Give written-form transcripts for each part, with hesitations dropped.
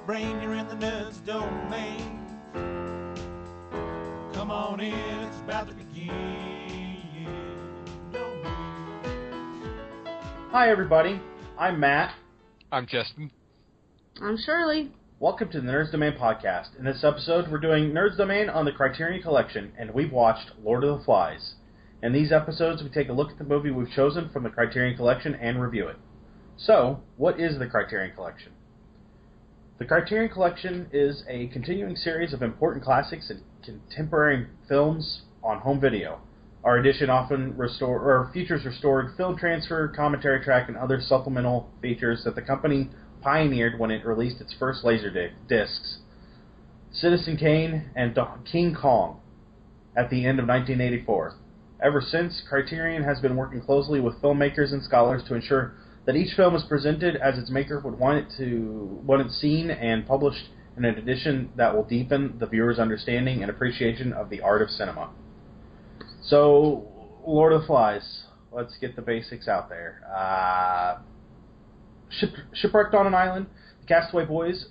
your brain, you're in the nerds domain. Come on in, it's about to begin. Hi everybody, I'm Matt. I'm Jestin. I'm Shirley. Welcome to the Nerds Domain podcast. In this episode, we're doing Nerds Domain on the Criterion Collection, and we've watched Lord of the Flies. In these episodes, we take a look at the movie we've chosen from the Criterion Collection and review it. So, what is the Criterion Collection? The Criterion Collection is a continuing series of important classics and contemporary films on home video. Our edition often features restored film transfer, commentary track, and other supplemental features that the company pioneered when it released its first Laserdiscs, Citizen Kane and King Kong, at the end of 1984. Ever since, Criterion has been working closely with filmmakers and scholars to ensure that each film is presented as its maker would want it seen and published in an edition that will deepen the viewer's understanding and appreciation of the art of cinema. So, Lord of the Flies. Let's get the basics out there. Shipwrecked on an island, the castaway boys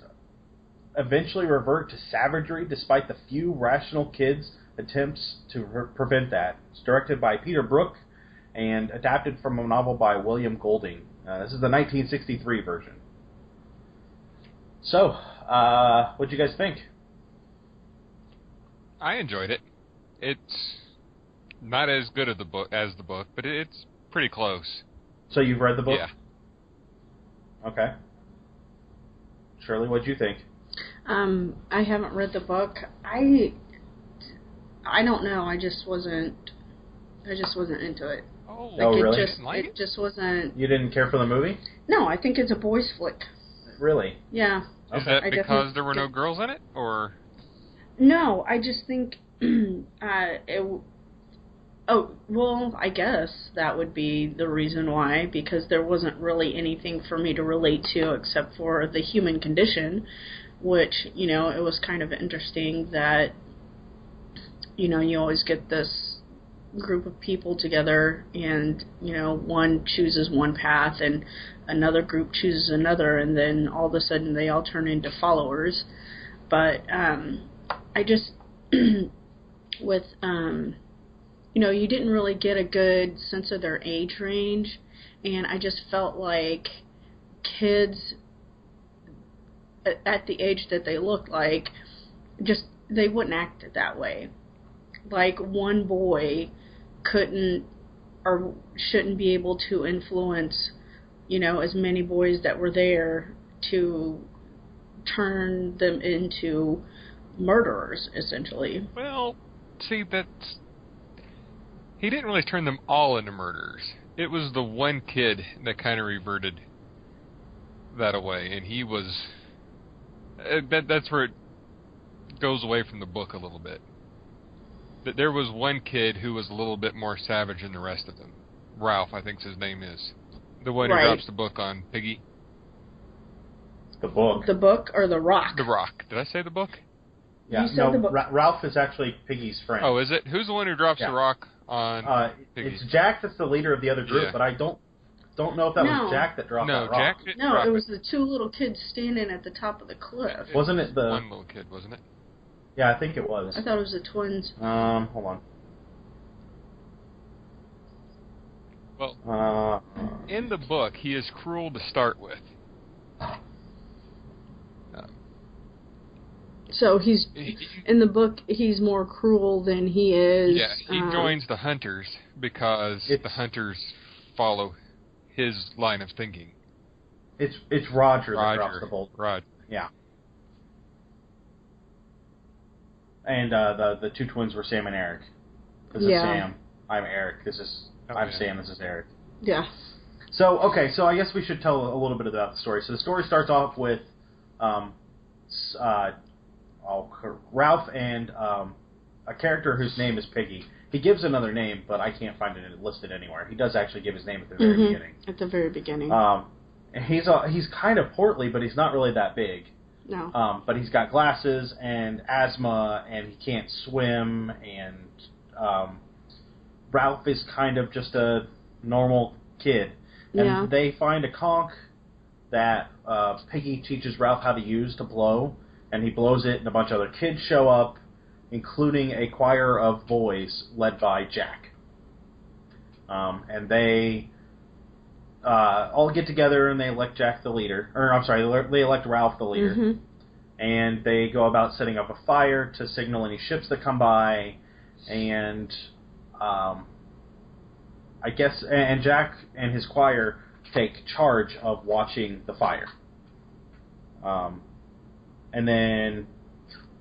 eventually revert to savagery despite the few rational kids' attempts to prevent that. It's directed by Peter Brook and adapted from a novel by William Golding. This is the 1963 version. So, what'd you guys think? I enjoyed it. It's not as good as the book, but it's pretty close. So you've read the book? Yeah. Okay. Shirley, what'd you think? I haven't read the book. I don't know. I just wasn't into it. Oh, really? It just wasn't. You didn't care for the movie? No, I think it's a boys' flick. Really? Yeah. Is that because there were no girls in it, or? No, I just think I guess that would be the reason why, because there wasn't really anything for me to relate to except for the human condition, which, it was kind of interesting that, you always get this group of people together and, one chooses one path and another group chooses another, and then all of a sudden they all turn into followers. But I just, with... you didn't really get a good sense of their age range, and I just felt like kids at the age that they looked like, they wouldn't act that way. Like, one boy couldn't or shouldn't be able to influence, as many boys that were there to turn them into murderers, essentially. Well, see, he didn't really turn them all into murderers. It was the one kid that kind of reverted that away, and he was... That's where it goes away from the book a little bit. There was one kid who was a little bit more savage than the rest of them. Ralph, I think his name is. The one who drops the book on Piggy. The book. The book or the rock? The rock. Did I say the book? Yeah, you said the book. Ralph is actually Piggy's friend. Oh, is it? Who's the one who drops the rock on Piggy? It's Jack that's the leader of the other group, but I don't know if that was Jack that dropped that rock. Jack didn't drop it was the two little kids standing at the top of the cliff. Wasn't it the... One little kid, wasn't it? Yeah, I think it was. I thought it was the twins. Hold on. Well, in the book, he is cruel to start with. So in the book, he's more cruel than he is... Yeah, he joins the hunters because the hunters follow his line of thinking. It's Roger that drops the bolt. Roger. Yeah. And the two twins were Sam and Eric. This is Sam. I'm Eric. I'm Sam. This is Eric. Yeah. So, okay, so I guess we should tell a little bit about the story. So the story starts off with Ralph and a character whose name is Piggy. He gives another name, but I can't find it listed anywhere. He does actually give his name at the very beginning. At the very beginning. He's kind of portly, but he's not really that big. No. But he's got glasses and asthma, and he can't swim, and Ralph is kind of just a normal kid. And they find a conch that Piggy teaches Ralph how to use to blow, and he blows it, and a bunch of other kids show up, including a choir of boys led by Jack. And they all get together and they elect Jack the leader. Or, I'm sorry, they elect Ralph the leader. Mm-hmm. And they go about setting up a fire to signal any ships that come by. And I guess, and Jack and his choir take charge of watching the fire. And then,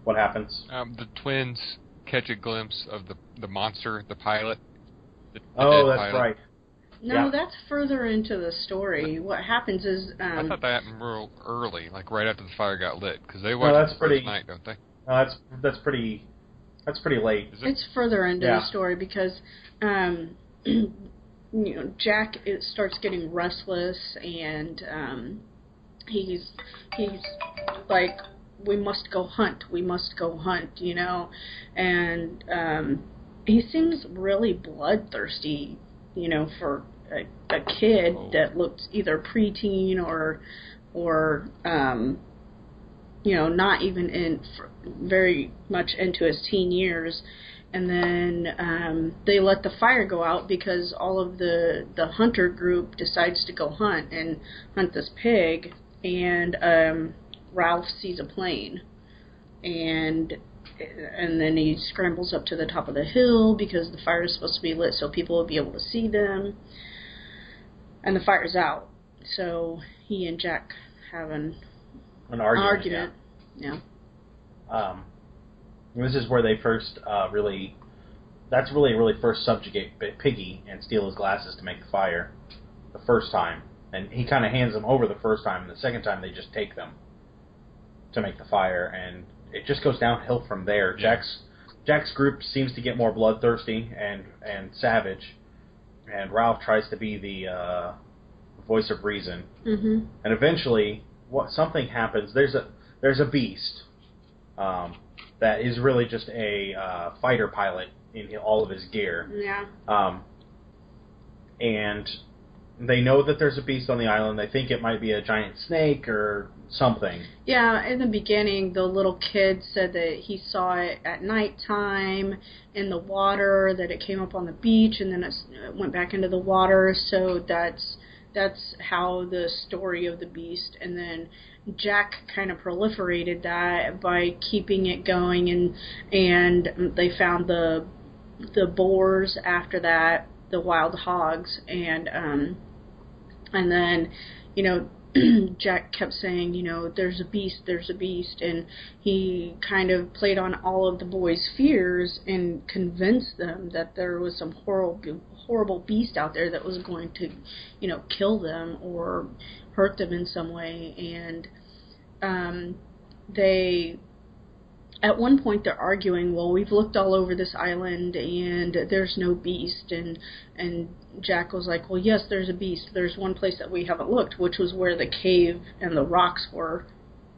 what happens? The twins catch a glimpse of the monster, the pilot. The Oh, dead that's pilot. right. No, Yeah. That's further into the story. What happens is... I thought that happened real early, like right after the fire got lit, because they No, watch that's it the first pretty- night, don't they? That's pretty late. Is it? It's further into Yeah. the story because Jack starts getting restless, and he's like, we must go hunt, and he seems really bloodthirsty, for a kid that looked either preteen or not even very much into his teen years. And then they let the fire go out because all of the hunter group decides to go hunt this pig, and Ralph sees a plane, and then he scrambles up to the top of the hill because the fire is supposed to be lit so people will be able to see them, and the fire's out. So he and Jack have an argument. Yeah. This is where they first that's really first subjugate Piggy and steal his glasses to make the fire the first time. And he kind of hands them over the first time, and the second time they just take them to make the fire, and it just goes downhill from there. Yeah. Jack's group seems to get more bloodthirsty and savage, and Ralph tries to be the voice of reason. Mm-hmm. And eventually, something happens. There's a beast that is really just a fighter pilot in all of his gear. Yeah. And they know that there's a beast on the island. They think it might be a giant snake or something. Yeah, in the beginning, the little kid said that he saw it at nighttime in the water, that it came up on the beach, and then it went back into the water. So that's how the story of the beast. And then Jack kind of proliferated that by keeping it going, and they found the boars after that, the wild hogs, and then, Jack kept saying, there's a beast, and he kind of played on all of the boys' fears and convinced them that there was some horrible beast out there that was going to, kill them or hurt them in some way. And they, at one point, they're arguing, well, we've looked all over this island and there's no beast, and Jack was like, well, yes, there's a beast. There's one place that we haven't looked, which was where the cave and the rocks were.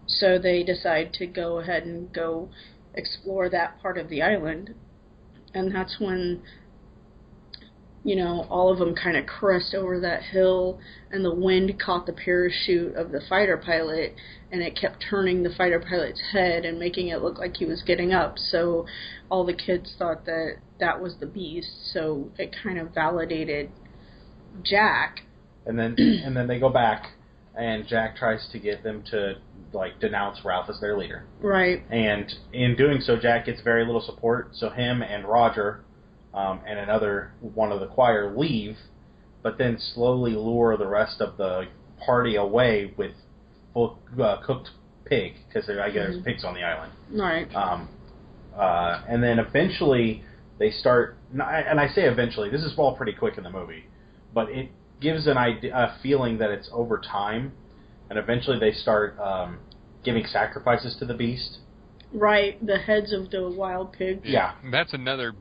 So they decide to go ahead and go explore that part of the island. And that's when, all of them kind of crest over that hill, and the wind caught the parachute of the fighter pilot, and it kept turning the fighter pilot's head and making it look like he was getting up. So all the kids thought that was the beast, so it kind of validated Jack. And then they go back, and Jack tries to get them to denounce Ralph as their leader. Right. And in doing so, Jack gets very little support. So him and Roger and another one of the choir leave, but then slowly lure the rest of the party away with cooked pig, because I guess there's pigs on the island. Right. And then eventually they start, and I say eventually, this is all pretty quick in the movie, but it gives a feeling that it's over time, and eventually they start giving sacrifices to the beast. Right, the heads of the wild pigs. Yeah. That's another...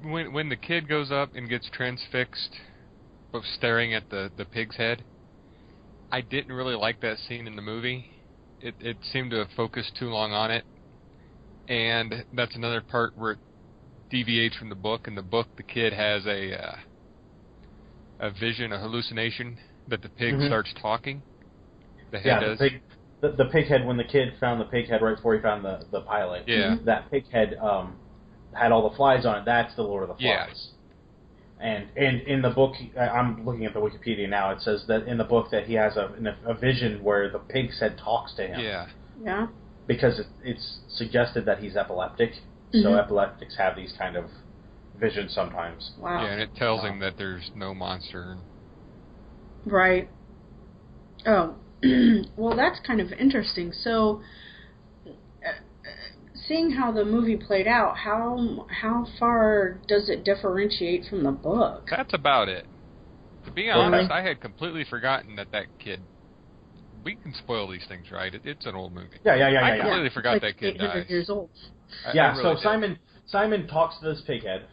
When the kid goes up and gets transfixed of staring at the pig's head, I didn't really like that scene in the movie. It seemed to have focused too long on it. And that's another part where it deviates from the book. In the book, the kid has a vision, a hallucination, that the pig starts talking. The head does? The pig head, when the kid found the pig head right before he found the pilot, that pig head had all the flies on it. That's the Lord of the Flies. Yeah. And in the book, I'm looking at the Wikipedia now, it says that in the book that he has a vision where the pig's head talks to him. Yeah. Yeah. Because it's suggested that he's epileptic, so epileptics have these kind of visions sometimes. Wow. Yeah, and it tells him that there's no monster. Right. Oh. Well, that's kind of interesting. So, seeing how the movie played out, how far does it differentiate from the book? That's about it. To be honest, I had completely forgotten that kid... We can spoil these things, right? It's an old movie. Yeah. I completely forgot that kid died. 800 years old. Really so Simon talks to this pighead,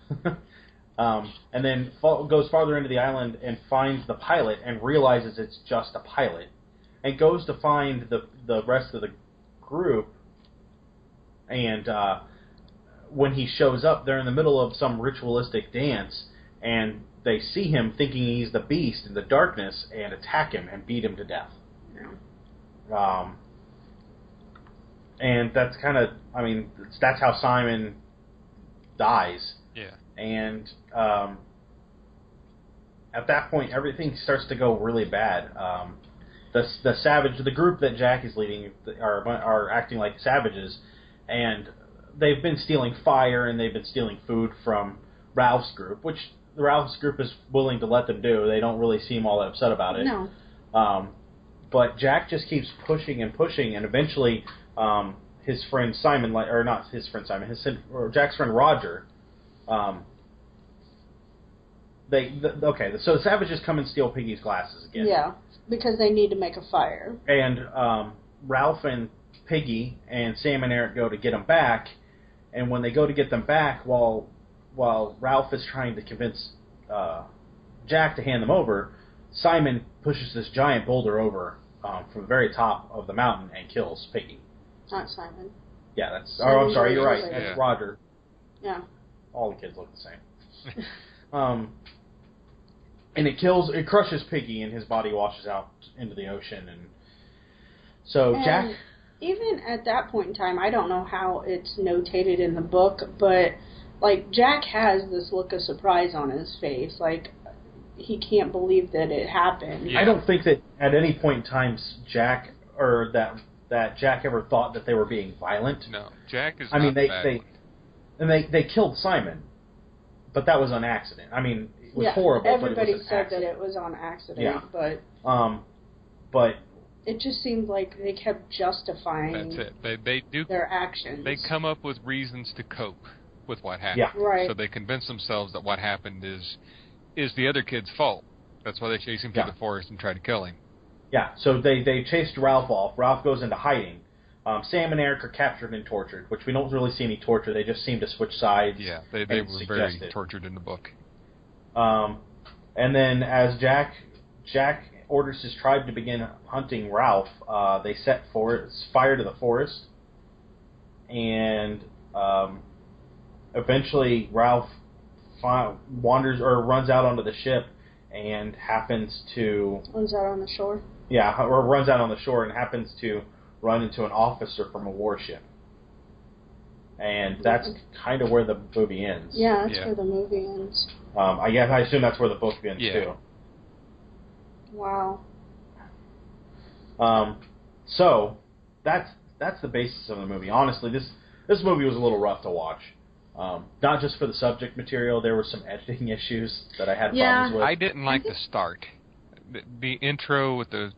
and then goes farther into the island and finds the pilot and realizes it's just a pilot, and goes to find the rest of the group, and when he shows up, they're in the middle of some ritualistic dance, and they see him thinking he's the beast in the darkness and attack him and beat him to death. Yeah. And that's kind of, that's how Simon dies. Yeah. And at that point, everything starts to go really bad. The group that Jack is leading are acting like savages, and they've been stealing fire and they've been stealing food from Ralph's group, which Ralph's group is willing to let them do. They don't really seem all that upset about it. No. But Jack just keeps pushing and pushing, and eventually his friend Simon, or not his friend Simon, or Jack's friend Roger, so the savages come and steal Piggy's glasses again. Yeah, because they need to make a fire. And Ralph and Piggy and Sam and Eric go to get them back, and when they go to get them back, while Ralph is trying to convince Jack to hand them over, Simon pushes this giant boulder over from the very top of the mountain and kills Piggy. Not Simon. Yeah, that's... I'm sorry, you're right. That's Roger. Yeah. All the kids look the same. And it crushes Piggy, and his body washes out into the ocean. And so Jack... Even at that point in time, I don't know how it's notated in the book, but, Jack has this look of surprise on his face. He can't believe that it happened. Yeah. I don't think that at any point in time Jack, or that Jack ever thought that they were being violent. No, Jack is not bad. They killed Simon, but that was on accident. It was horrible. Everybody but it was said that it was on accident, but it just seemed like they kept justifying that's it. They do their actions. They come up with reasons to cope with what happened. Yeah. Right. So they convince themselves that what happened is the other kid's fault. That's why they chase him through the forest and try to kill him. Yeah, so they chased Ralph off. Ralph goes into hiding. Sam and Eric are captured and tortured, which we don't really see any torture. They just seem to switch sides. Yeah, they were very tortured in the book. And then as Jack orders his tribe to begin hunting Ralph, they set fire to the forest. And eventually Ralph runs out onto the ship and runs out on the shore. Yeah, or runs out on the shore and happens to run into an officer from a warship. And that's kind of where the movie ends. Yeah, that's where the movie ends. I assume that's where the book ends too. Wow. So that's the basis of the movie. Honestly, this movie was a little rough to watch. Not just for the subject material, there were some editing issues that I had problems with. I didn't like the start. The intro with the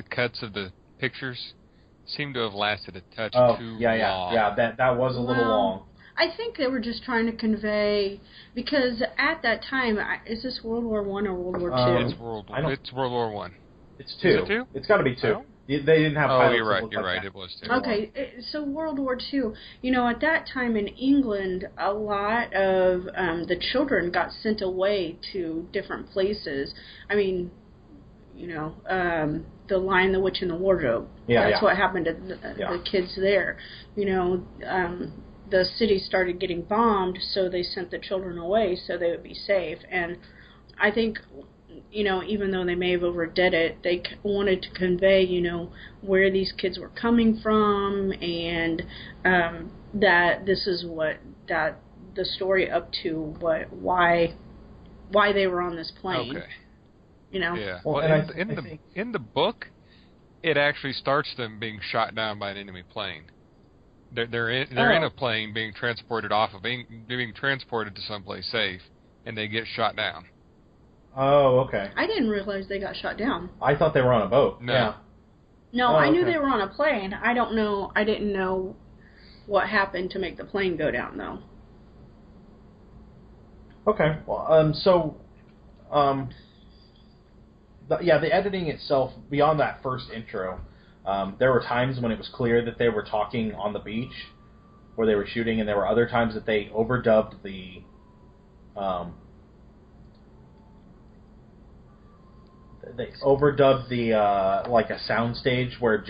cuts of the pictures seemed to have lasted a touch too long. Yeah, that was a little long. I think they were just trying to convey, because at that time, is this World War I or World War II? It's World War I. It's 2. Is it 2? It's got to be 2. They didn't have pilots. Oh, you're right. It was 2. Okay, so World War II. At that time in England, a lot of the children got sent away to different places. The Lion, the Witch, and the Wardrobe. That's what happened to the kids there. The city started getting bombed, so they sent the children away so they would be safe. And I think even though they may have overdid it, they wanted to convey, where these kids were coming from, and that this is that the story up to why they were on this plane. Okay. Yeah. Well, in the book, it actually starts them being shot down by an enemy plane. They're in a plane being transported being transported to someplace safe, and they get shot down. Oh, okay. I didn't realize they got shot down. I thought they were on a boat. No. Yeah. No, I knew they were on a plane. I didn't know what happened to make the plane go down, though. Okay. Well, the editing itself, beyond that first intro, there were times when it was clear that they were talking on the beach where they were shooting, and there were other times that they overdubbed the like a soundstage where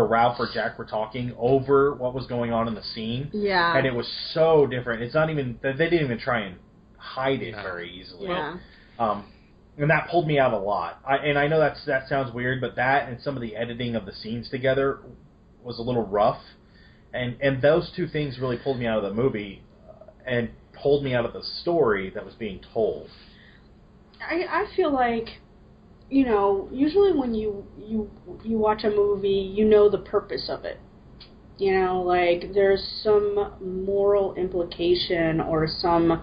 Ralph or Jack were talking over what was going on in the scene. Yeah. And it was so different. It's not even, they didn't even try and hide it very easily. Yeah. And that pulled me out a lot. I know that sounds weird, but that and some of the editing of the scenes together was a little rough. And those two things really pulled me out of the movie and pulled me out of the story that was being told. I feel like, usually when you watch a movie, the purpose of it. Like there's some moral implication or some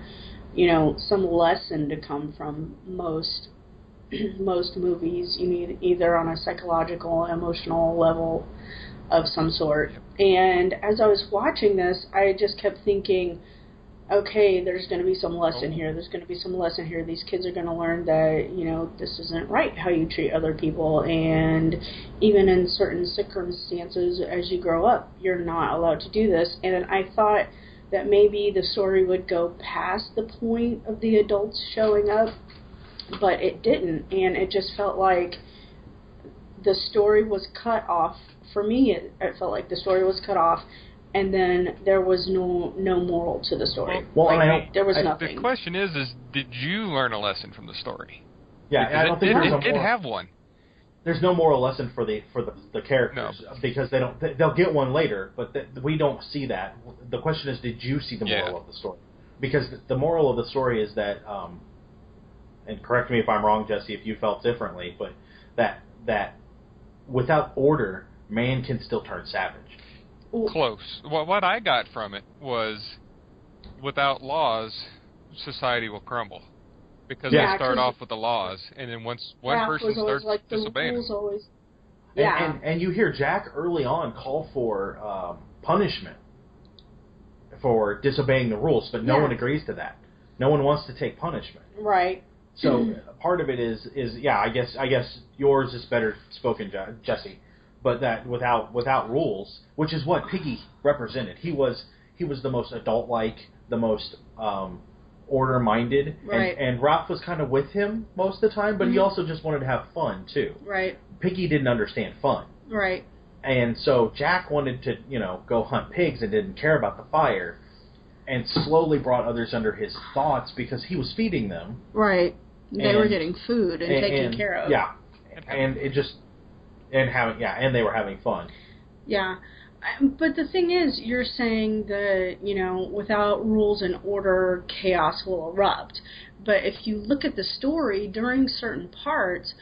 lesson to come from most movies. You need either on a psychological, emotional level of some sort. And as I was watching this, I just kept thinking, okay, there's going to be some lesson here. There's going to be some lesson here. These kids are going to learn that, this isn't right how you treat other people. And even in certain circumstances, as you grow up, you're not allowed to do this. And I thought that maybe the story would go past the point of the adults showing up, but it didn't. And it just felt like the story was cut off. For me, it felt like the story was cut off, and then there was no moral to the story. There was nothing. The question is did you learn a lesson from the story? Yeah, I don't think it did have one. There's no moral lesson for the characters because they'll get one later, but we don't see that. The question is, did you see the moral of the story? Because the moral of the story is that, and correct me if I'm wrong, Jesse, if you felt differently, but that without order, man can still turn savage. Close. What I got from it was, without laws, society will crumble. Because they start off with the laws, and then once one person starts disobeying them. And you hear Jack early on call for punishment for disobeying the rules, but no one agrees to that. No one wants to take punishment. Right. So part of it is I guess yours is better spoken, Jesse, but that without rules, which is what Piggy represented. He was the most adult-like, the most order-minded, right. and Ralph was kind of with him most of the time, but he also just wanted to have fun too. Right. Piggy didn't understand fun. Right. And so Jack wanted to, go hunt pigs and didn't care about the fire, and slowly brought others under his thoughts because he was feeding them. Right. They were getting food and taken care of. Yeah. And they were having fun. Yeah. But the thing is, you're saying that, without rules and order, chaos will erupt. But if you look at the story, during certain parts,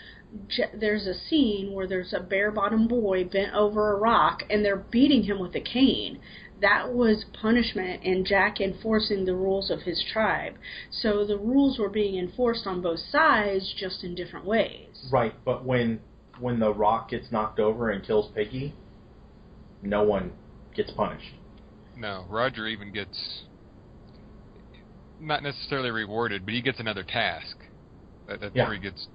there's a scene where there's a bare-bottom boy bent over a rock, and they're beating him with a cane. That was punishment and Jack enforcing the rules of his tribe. So the rules were being enforced on both sides, just in different ways. Right, but when the rock gets knocked over and kills Piggy, no one gets punished. No, Roger even gets, not necessarily rewarded, but he gets another task. That's where he gets...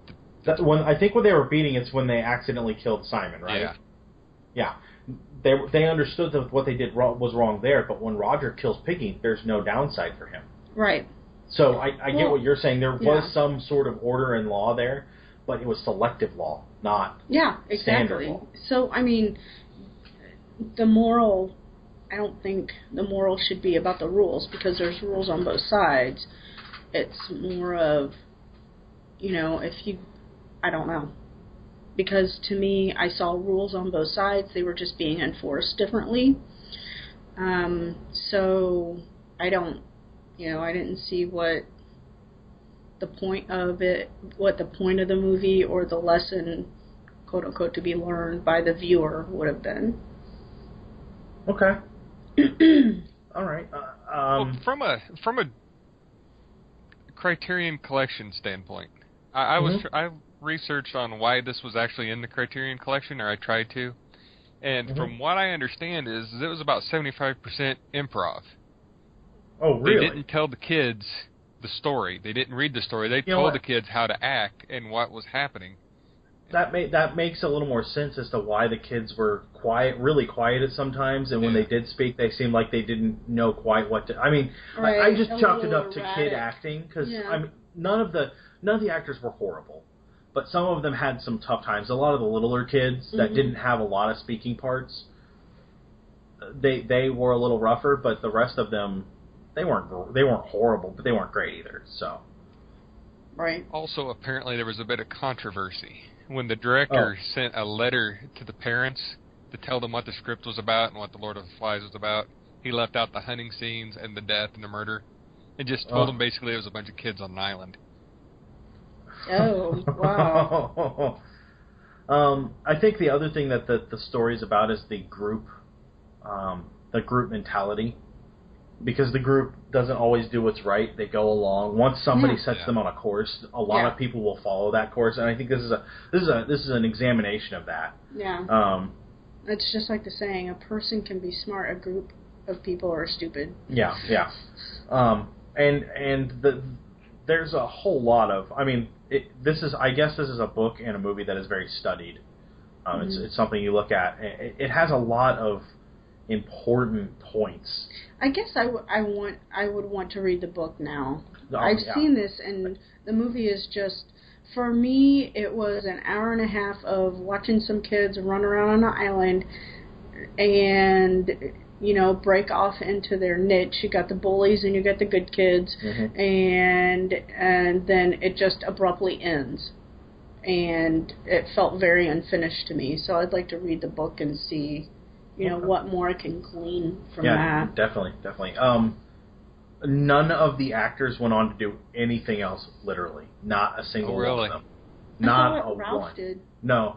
I think when they were beating, it's when they accidentally killed Simon, right? Yeah. Yeah. They understood that what they did was wrong there, but when Roger kills Piggy, there's no downside for him. Right. So I get what you're saying. There was some sort of order and law there, but it was selective law, not standard law. So, I mean... the moral, I don't think the moral should be about the rules, because there's rules on both sides. It's more of, if I don't know. Because to me, I saw rules on both sides. They were just being enforced differently. So I didn't see what the point of the movie or the lesson, quote unquote, to be learned by the viewer would have been. Okay. All right. Well, from a Criterion Collection standpoint, I researched on why this was actually in the Criterion Collection, or I tried to, and from what I understand is it was about 75% improv. Oh, really? They didn't tell the kids the story. They didn't read the story. They told the kids how to act and what was happening. That makes a little more sense as to why the kids were really quiet at sometimes, and when they did speak, they seemed like they didn't know quite what to. I mean, right. I just chalked it up to erratic. kid acting because I mean, none of the actors were horrible, but some of them had some tough times. A lot of the littler kids that didn't have a lot of speaking parts, they were a little rougher, but the rest of them, they weren't horrible, but they weren't great either. So. Right. Also, apparently, there was a bit of controversy when the director sent a letter to the parents to tell them what the script was about and what the Lord of the Flies was about. He left out the hunting scenes and the death and the murder, and just told them basically it was a bunch of kids on an island. Oh, wow. I think the other thing that the story's about is the group mentality. Because the group doesn't always do what's right, they go along. Once somebody sets them on a course, a lot of people will follow that course, and I think this is an examination of that. Yeah. It's just like the saying: a person can be smart, a group of people are stupid. Yeah. There's a whole lot of. I mean, I guess this is a book and a movie that is very studied. It's something you look at. It has a lot of important points. I guess I would want to read the book now. I've seen this, and the movie is just, for me, it was an hour and a half of watching some kids run around on an island and, break off into their niche. You got the bullies and you got the good kids, and then it just abruptly ends. And it felt very unfinished to me, so I'd like to read the book and see what more I can glean from that. Yeah, definitely. None of the actors went on to do anything else, literally. Not a single one of them. Not a Ralph one. Did. No,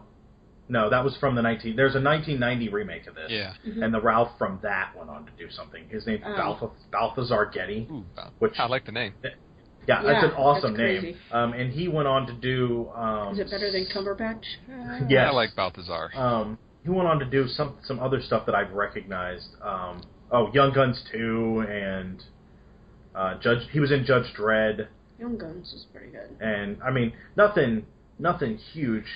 that was from there's a 1990 remake of this. Yeah. And the Ralph from that went on to do something. His name's Balthazar Getty. Ooh, which I like the name. Yeah, that's an awesome name. And he went on to do... is it better than Cumberbatch? Yes. I like Balthazar. He went on to do some other stuff that I've recognized. Young Guns 2 and he was in Judge Dredd. Young Guns is pretty good. And I mean, nothing huge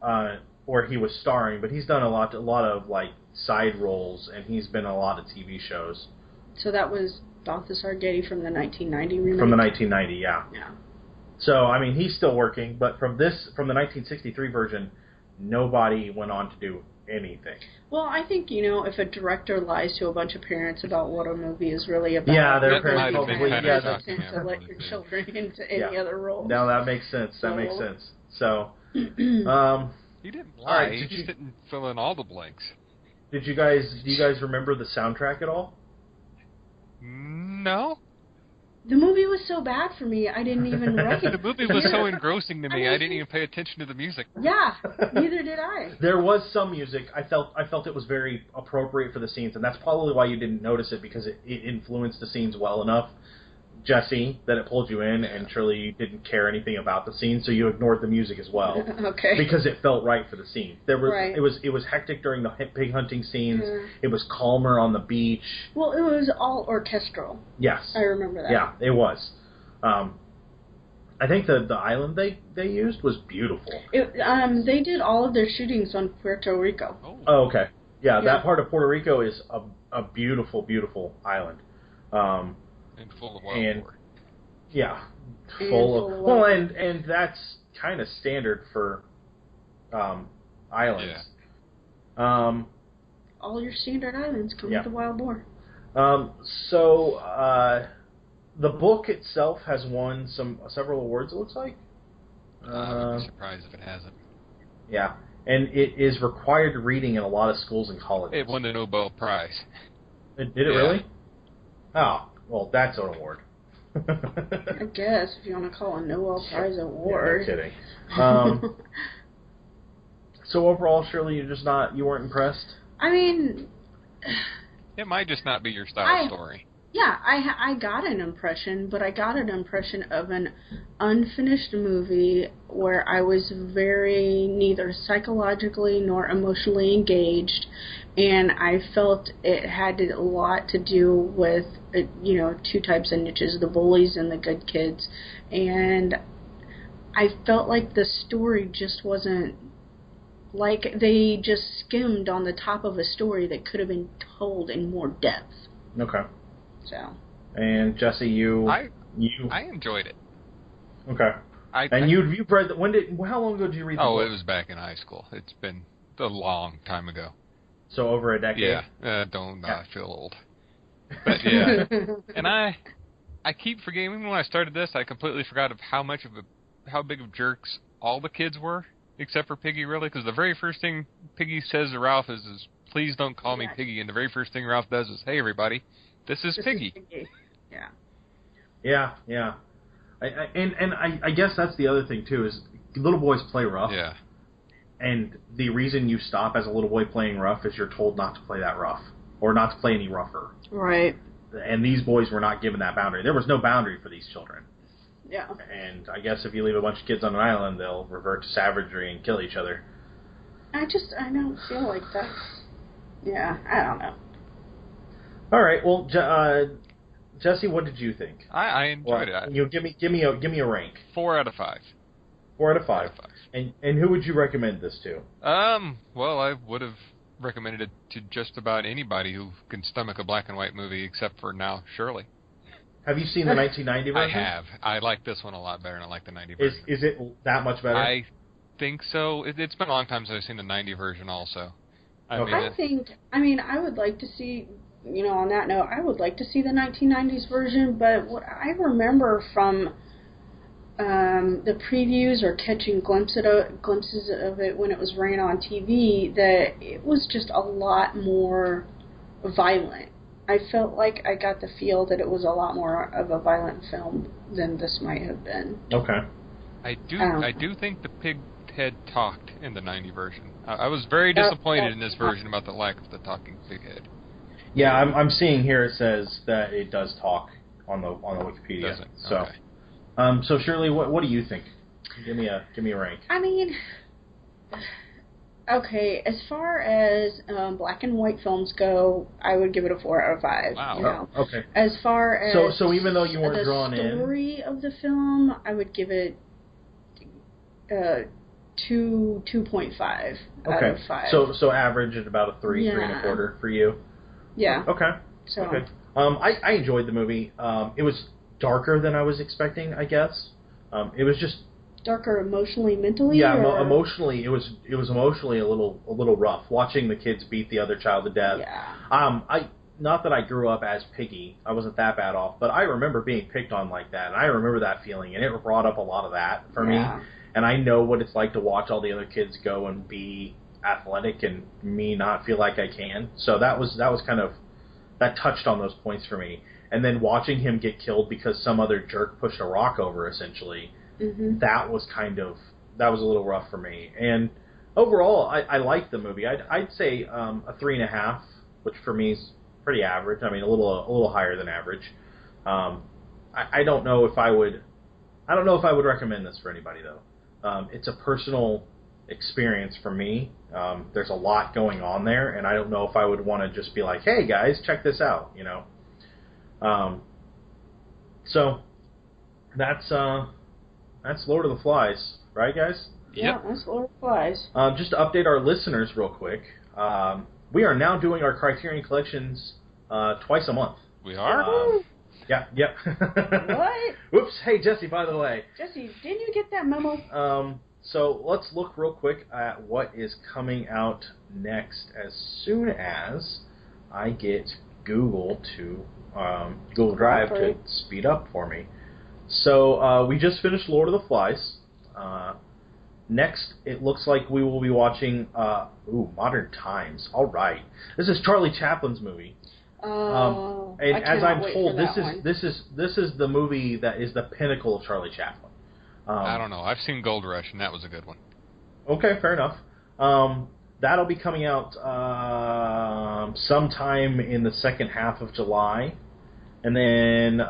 where he was starring, but he's done a lot of like side roles, and he's been in a lot of TV shows. So that was Balthazar Getty from the 1990 remake. From the 1990, yeah. Yeah. So I mean, he's still working, but from the 1963 version, nobody went on to do anything. Well, I think, if a director lies to a bunch of parents about what a movie is really about, their parents probably to let your children into any other role. No, that makes sense. So, he didn't lie. He just didn't fill in all the blanks. Do you guys remember the soundtrack at all? No. The movie was so bad for me, I didn't even recognize it. The movie was so engrossing to me, I didn't even pay attention to the music. Yeah, neither did I. There was some music. I felt it was very appropriate for the scenes, and that's probably why you didn't notice it, because it influenced the scenes well enough, Jesse, that it pulled you in, and Shirley, you didn't care anything about the scene, so you ignored the music as well. Okay. Because it felt right for the scene. Right. It was hectic during the pig hunting scenes. It was calmer on the beach. Well, it was all orchestral. Yes. I remember that. Yeah, it was. I think the island they used was beautiful. They did all of their shootings on Puerto Rico. Oh, okay. Yeah, that part of Puerto Rico is a beautiful, beautiful island. And full of wild boar. Yeah. Full of and that's kind of standard for islands. Yeah. All your standard islands come with a wild boar. So the book itself has won several awards, it looks like. I would be surprised if it hasn't. Yeah, and it is required reading in a lot of schools and colleges. It won the Nobel Prize. Did it really? Oh, well, that's an award. I guess, if you want to call a Nobel Prize award. Yeah, no kidding. So overall, Shirley, you weren't impressed? I mean... It might just not be your style story. Yeah, I got an impression, but I got an impression of an unfinished movie where I was very neither psychologically nor emotionally engaged, and I felt it had a lot to do with, two types of niches, the bullies and the good kids, and I felt like the story just wasn't, like they just skimmed on the top of a story that could have been told in more depth. Okay. So. And Jesse, I enjoyed it. Okay. You've read how long ago did you read the book? It was back in high school. It's been a long time ago. So over a decade? Yeah. I feel old. But yeah. And I keep forgetting, even when I started this, I completely forgot of how big of jerks all the kids were, except for Piggy, really, because the very first thing Piggy says to Ralph is please don't call me Piggy, and the very first thing Ralph does is, hey everybody, this is Piggy. Yeah. Yeah. I guess that's the other thing too, is little boys play rough. Yeah. And the reason you stop as a little boy playing rough is you're told not to play that rough, or not to play any rougher. Right. And these boys were not given that boundary. There was no boundary for these children. Yeah. And I guess if you leave a bunch of kids on an island, they'll revert to savagery and kill each other. I don't feel like that's... Yeah, I don't know. All right, well, Jesse, what did you think? I enjoyed it. Give me a rank. 4 out of 5. 4 out of 5. And who would you recommend this to? Well, I would have recommended it to just about anybody who can stomach a black and white movie, except for now Shirley. Have you seen the 1990 version? I have. I like this one a lot better than I like the 90 version. Is it that much better? I think so. It's been a long time since I've seen the 90 version also. I would like to see, on that note, I would like to see the 1990s version, but what I remember from the previews or catching glimpses of it when it was ran on TV, that it was just a lot more violent. I felt like I got the feel that it was a lot more of a violent film than this might have been. Okay. I do think the pig head talked in the 90 version. I was very disappointed in this version about the lack of the talking pig head. Yeah, I'm seeing here it says that it does talk on the Wikipedia. Does it? So, okay. So Shirley, what do you think? Give me a rank. I mean, okay, as far as black and white films go, I would give it a 4 out of 5. Wow. Okay. As far as so even though you weren't drawn in, the story of the film, I would give it 2.5 out of 5. So average at about a 3, 3.25 for you. Yeah. Okay. So. Okay. I enjoyed the movie. It was darker than I was expecting, I guess. It was just darker emotionally, mentally. Yeah, emotionally, it was emotionally a little rough. Watching the kids beat the other child to death. Yeah. Not that I grew up as Piggy. I wasn't that bad off, but I remember being picked on like that, and I remember that feeling, and it brought up a lot of that for me. And I know what it's like to watch all the other kids go and be athletic and me not feel like I can. So that was kind of, that touched on those points for me. And then watching him get killed because some other jerk pushed a rock over, essentially, that was a little rough for me. And overall, I liked the movie. I'd say a 3.5, which for me is pretty average. I mean, a little higher than average. I don't know if I would recommend this for anybody though. It's a personal experience for me. There's a lot going on there, and I don't know if I would want to just be like, "Hey guys, check this out," So that's Lord of the Flies, right, guys? Yeah, that's Lord of the Flies. Just to update our listeners real quick, we are now doing our Criterion Collections twice a month. We are? Yep. What? Whoops. Hey, Jesse, by the way. Jesse, didn't you get that memo? So let's look real quick at what is coming out next as soon as I get Google Drive to speed up for me. So we just finished Lord of the Flies. Next, it looks like we will be watching Modern Times. All right. This is Charlie Chaplin's movie. And as I'm told, this is the movie that is the pinnacle of Charlie Chaplin. I don't know. I've seen Gold Rush, and that was a good one. Okay, fair enough. That'll be coming out sometime in the second half of July. And then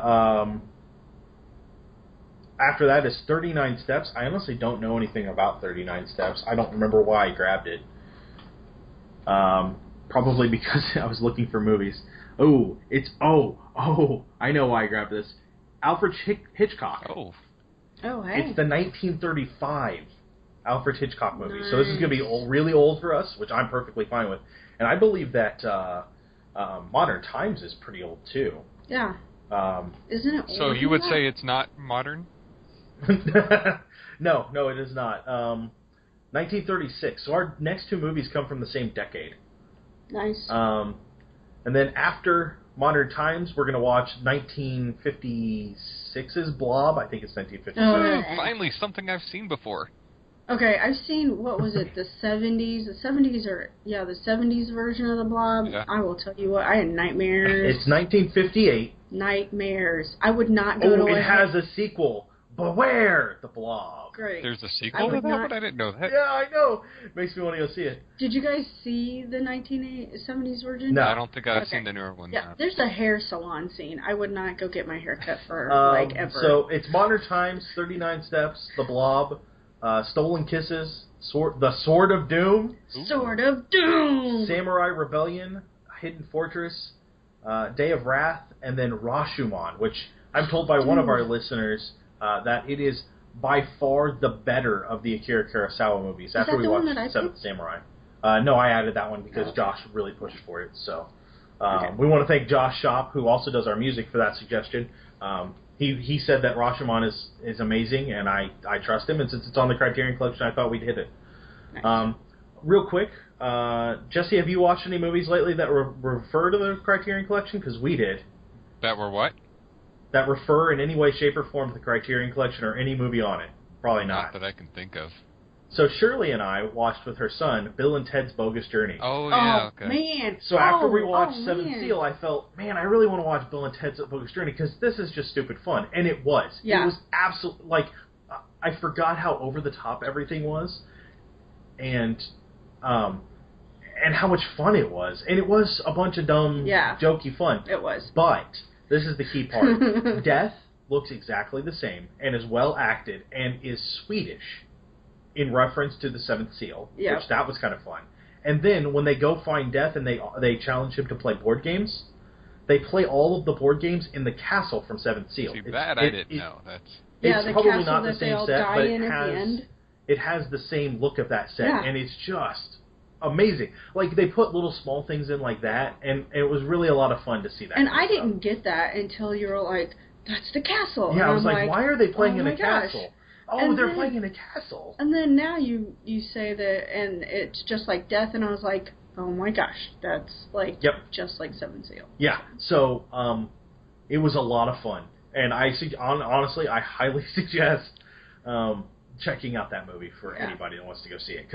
after that is 39 Steps. I honestly don't know anything about 39 Steps. I don't remember why I grabbed it. Probably because I was looking for movies. I know why I grabbed this. Alfred Hitchcock. Oh, hey. It's the 1935 Alfred Hitchcock movie. Nice. So this is going to be really old for us, which I'm perfectly fine with. And I believe that Modern Times is pretty old, too. Yeah. Isn't it? So you would say it's not modern? No, it is not. 1936. So our next two movies come from the same decade. Nice. And then after Modern Times, we're going to watch 1956's Blob. I think it's 1956. Oh, finally, something I've seen before. Okay, I've seen, what was it, the 70s? The 70s the 70s version of the Blob. Yeah. I will tell you what, I had nightmares. It's 1958. Nightmares. I would not go to it has a sequel. Beware the Blob. Great. There's a sequel to that one? I didn't know that. Yeah, I know. Makes me want to go see it. Did you guys see the 1970s version? No. I don't think I've seen the newer one. Yeah, there's a hair salon scene. I would not go get my hair cut for, ever. So it's Modern Times, 39 Steps, The Blob, Stolen Kisses, The Sword of Doom. Ooh. Sword of Doom! Samurai Rebellion, Hidden Fortress, Day of Wrath, and then Rashomon, which I'm told by one of our listeners that it is by far the better of the Akira Kurosawa movies. After we watched Seventh Samurai. No, I added that one because Josh really pushed for it. So we want to thank Josh Shop, who also does our music, for that suggestion. He said that Rashomon is amazing, and I trust him. And since it's on the Criterion Collection, I thought we'd hit it. Nice. Real quick, Jesse, have you watched any movies lately that refer to the Criterion Collection? Because we did. That were what? That refer in any way, shape, or form to the Criterion Collection or any movie on it. Probably not. Not that I can think of. So Shirley and I watched with her son Bill and Ted's Bogus Journey. Oh, yeah, okay. Man. So after we watched Seventh man. Seal, I felt, man, I really want to watch Bill and Ted's Bogus Journey because this is just stupid fun. And it was. Yeah. It was absolutely, I forgot how over the top everything was. And how much fun it was. And it was a bunch of dumb, jokey fun. It was. But this is the key part. Death looks exactly the same and is well acted and is Swedish in reference to the Seventh Seal, which that was kind of fun. And then when they go find Death and they challenge him to play board games, they play all of the board games in the castle from Seventh Seal. See, that I didn't know. Yeah, it's the probably castle not the that they same all set, die but in at the end. it has the same look of that set, Yeah. and it's just amazing. Like, they put little small things in like that, and it was really a lot of fun to see that. And I didn't get that until you were like, that's the castle. Yeah, and I was like, why are they playing in a gosh. castle? Oh, And they're then- playing in a castle. And then now you say that, and it's just like Death, and I was like, oh my gosh, that's like just like Seven Seal. Yeah, so it was a lot of fun, and honestly, I highly suggest checking out that movie for anybody that wants to go see it,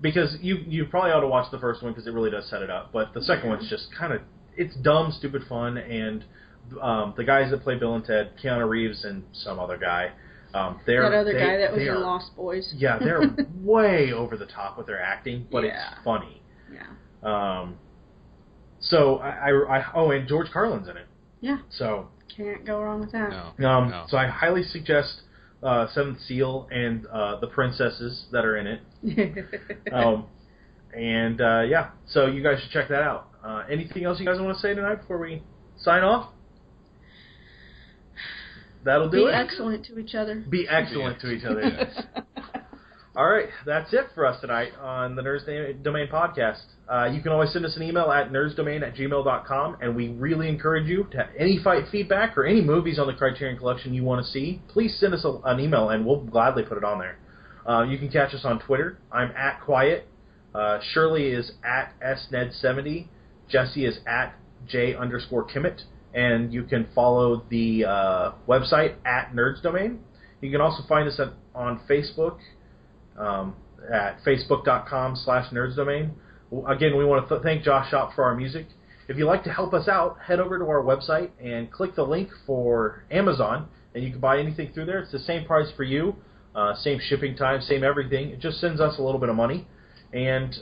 because you probably ought to watch the first one because it really does set it up, but the second one's just kind of, it's dumb, stupid fun, and the guys that play Bill and Ted, Keanu Reeves and some other guy, that other guy that was in Lost Boys. Yeah, they're way over the top with their acting, but it's funny. Yeah. So and George Carlin's in it. Yeah. So can't go wrong with that. No. So I highly suggest Seventh Seal and the princesses that are in it. So you guys should check that out. Anything else you guys want to say tonight before we sign off? That'll do it. Be excellent to each other. Be excellent to each other. Yes. All right, that's it for us tonight on the Nerds Domain podcast. You can always send us an email at nerdsdomain@gmail.com, and we really encourage you to have any feedback or any movies on the Criterion Collection you want to see. Please send us an email, and we'll gladly put it on there. You can catch us on Twitter. I'm at Quiet. Shirley is at SNED70. Jesse is at J_Kimmett. And you can follow the website at Nerds Domain. You can also find us on Facebook at facebook.com/nerdsdomain. Again, we want to thank Josh Shop for our music. If you'd like to help us out, head over to our website and click the link for Amazon, and you can buy anything through there. It's the same price for you, same shipping time, same everything. It just sends us a little bit of money. And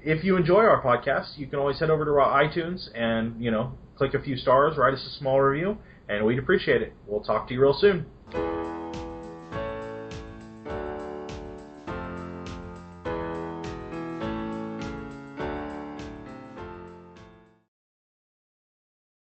if you enjoy our podcast, you can always head over to our iTunes and, click a few stars, write us a small review, and we'd appreciate it. We'll talk to you real soon.